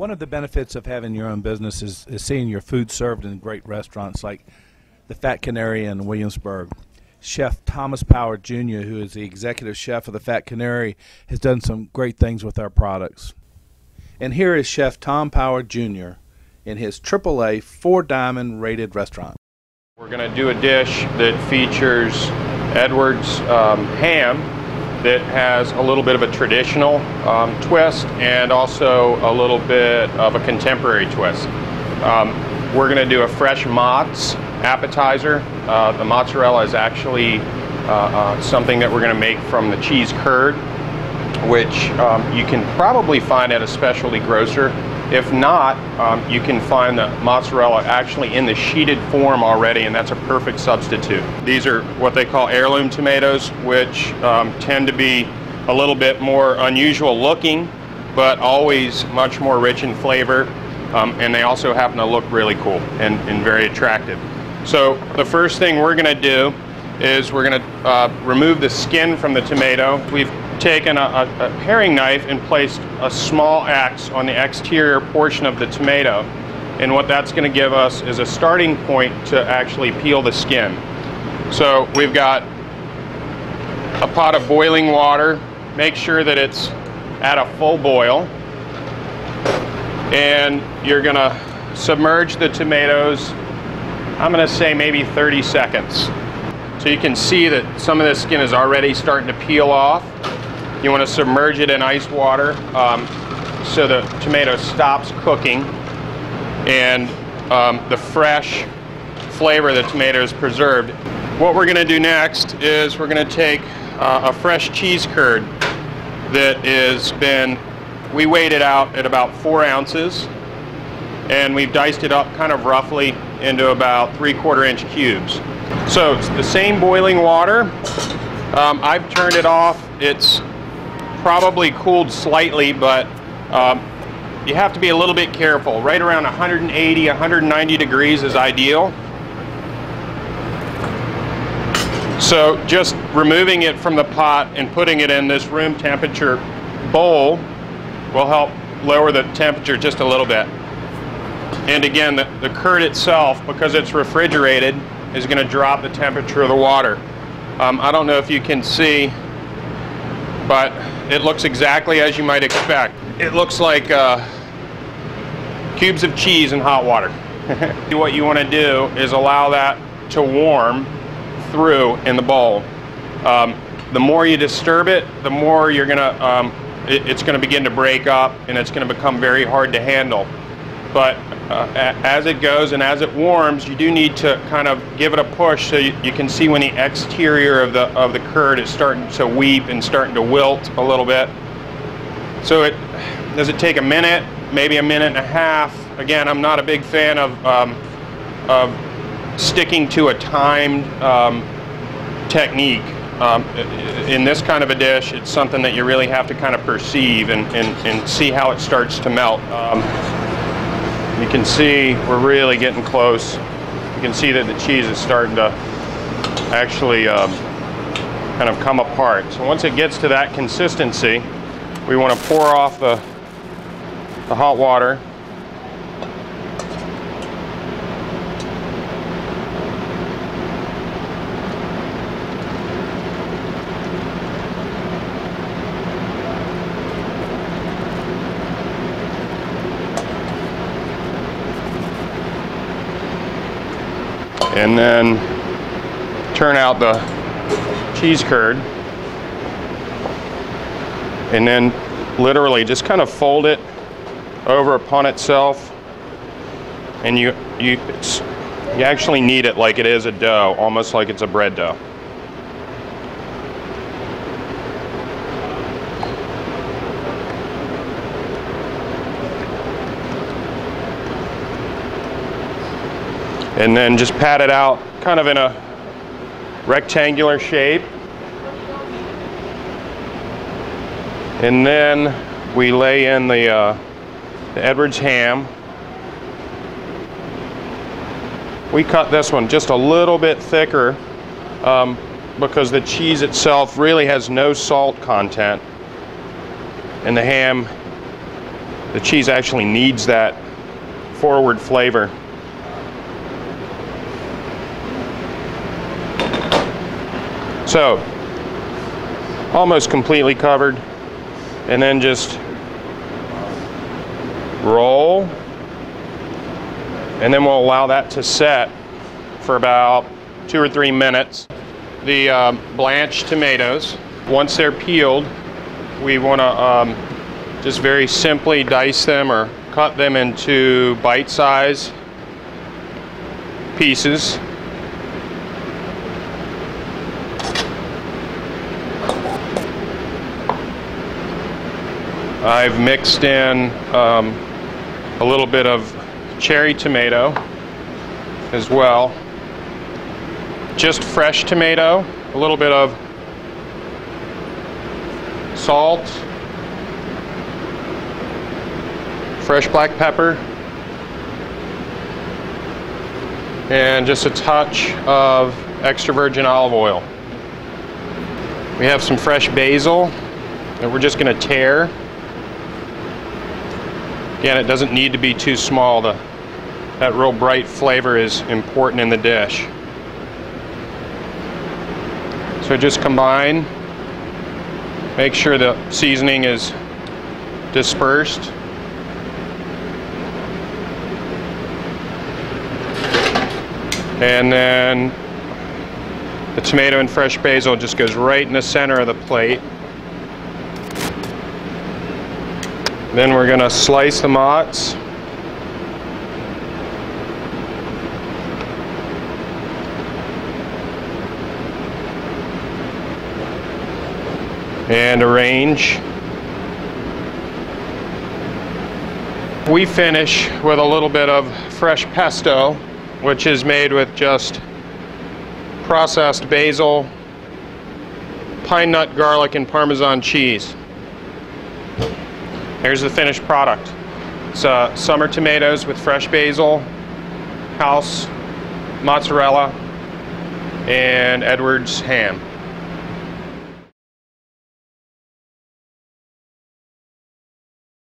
One of the benefits of having your own business is seeing your food served in great restaurants like the Fat Canary in Williamsburg. Chef Thomas Power Jr., who is the executive chef of the Fat Canary, has done some great things with our products. And here is Chef Tom Power Jr. in his AAA 4-diamond rated restaurant. We're going to do a dish that features Edwards ham that has a little bit of a traditional twist and also a little bit of a contemporary twist. We're going to do a fresh mozz appetizer. The mozzarella is actually something that we're going to make from the cheese curd, which you can probably find at a specialty grocer. If not, you can find the mozzarella actually in the sheeted form already, and that's a perfect substitute. These are what they call heirloom tomatoes, which tend to be a little bit more unusual looking, but always much more rich in flavor, and they also happen to look really cool and very attractive. So the first thing we're going to do is we're going to remove the skin from the tomato. We've taken a paring knife and placed a small X on the exterior portion of the tomato, and what that's going to give us is a starting point to actually peel the skin. So we've got a pot of boiling water. Make sure that it's at a full boil, and you're going to submerge the tomatoes, I'm going to say maybe 30 seconds. So you can see that some of the skin is already starting to peel off. You want to submerge it in ice water so the tomato stops cooking and the fresh flavor of the tomato is preserved. What we're going to do next is we're going to take a fresh cheese curd that we weighed it out at about 4 ounces, and we've diced it up kind of roughly into about 3/4 inch cubes. So it's the same boiling water. I've turned it off. It's probably cooled slightly, but you have to be a little bit careful. Right around 180, 190 degrees is ideal. So just removing it from the pot and putting it in this room temperature bowl will help lower the temperature just a little bit. And again, the curd itself, because it's refrigerated, is going to drop the temperature of the water. I don't know if you can see, but it looks exactly as you might expect. It looks like cubes of cheese in hot water. What you want to do is allow that to warm through in the bowl. The more you disturb it, the more you're gonna, it's going to begin to break up, and it's going to become very hard to handle. But as it goes and as it warms, you do need to kind of give it a push so you can see when the exterior of the curd is starting to weep and starting to wilt a little bit. So does it take a minute, maybe a minute and a half? Again, I'm not a big fan of sticking to a timed technique. In this kind of a dish, it's something that you really have to kind of perceive and see how it starts to melt. You can see we're really getting close. You can see that the cheese is starting to actually kind of come apart. So once it gets to that consistency, we want to pour off the hot water. And then turn out the cheese curd, and then literally just kind of fold it over upon itself, and you actually knead it like it is a dough, almost like it's a bread dough. And then just pat it out kind of in a rectangular shape. And then we lay in the Edwards ham. We cut this one just a little bit thicker because the cheese itself really has no salt content, and the ham The cheese actually needs that forward flavor. So, almost completely covered, and then just roll, and then we'll allow that to set for about 2 or 3 minutes. The blanched tomatoes, once they're peeled, we want to just very simply dice them or cut them into bite-sized pieces. I've mixed in a little bit of cherry tomato as well. Just fresh tomato, a little bit of salt, fresh black pepper, and just a touch of extra virgin olive oil. We have some fresh basil that we're just going to tear. Again, it doesn't need to be too small. That real bright flavor is important in the dish. So just combine, make sure the seasoning is dispersed. And then the tomato and fresh basil just goes right in the center of the plate. Then we're going to slice the mozz. And arrange. We finish with a little bit of fresh pesto, which is made with just processed basil, pine nut, garlic, and Parmesan cheese. Here's the finished product. It's summer tomatoes with fresh basil, house mozzarella, and Edwards ham.